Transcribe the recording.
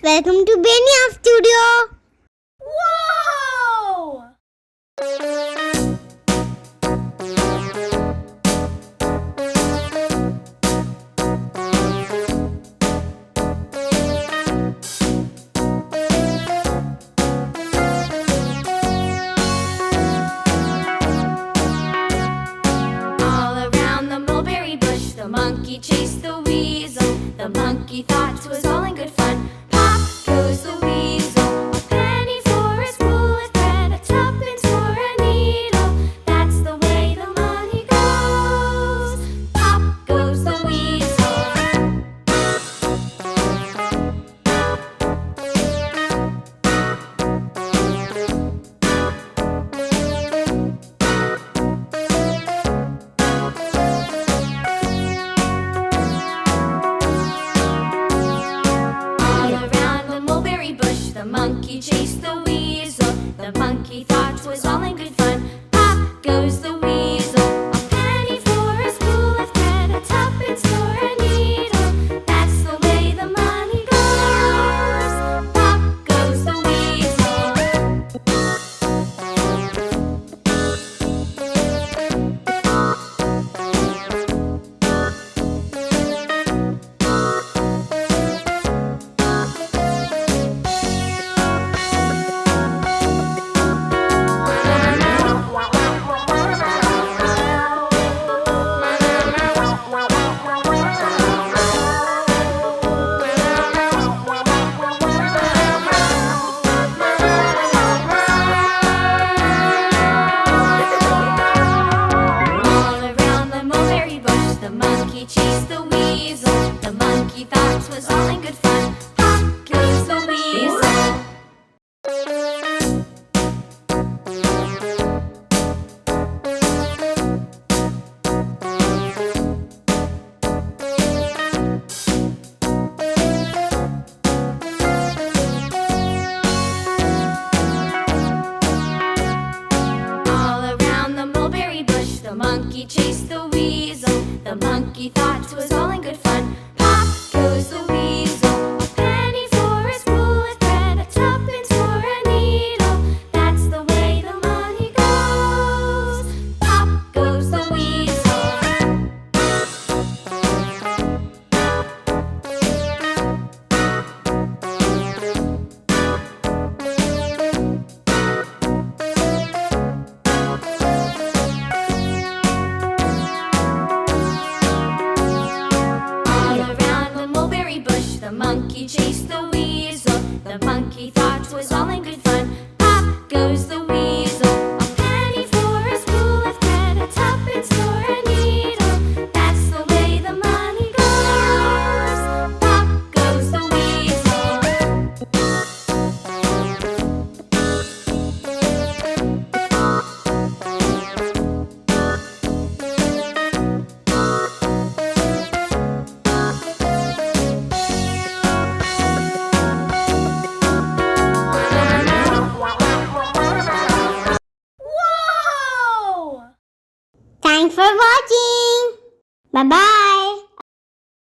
Welcome to Benia Studio. Whoa! All around the mulberry bush, the monkey chased the weasel. The monkey thought 'twas all in good fun. Pop goes the weasel, a penny for a spool of thread, a tuppence for a needle. That's the way the money goes. Pop goes the weasel. All around the mulberry bush, the monkey chased the weasel. The monkey thought 'twas all in good fun. Pop goes the weasel, a penny for a spool of thread, a tuppence for a needle. That's the way the money goes. Pop goes the weasel. All around the mulberry bush, the monkey chased the weasel. The monkey thought 'twas all in good fun. Pop goes the weasel. All around the mulberry bush, the monkey chased the weasel. The monkey thought 'twas all in good fun. Pop goes the weasel, a penny for a spool of thread, a tuppence for a needle. That's the way the money goes. Pop goes the weasel. All around the mulberry bush, the monkey chased the weasel. The monkey thought 'twas all in good fun. Pop goes the weasel, a penny for a spool of thread, a tuppence for a needle. That's the way the money goes. Pop goes the weasel. Whoa! Thanks for watching. Bye bye.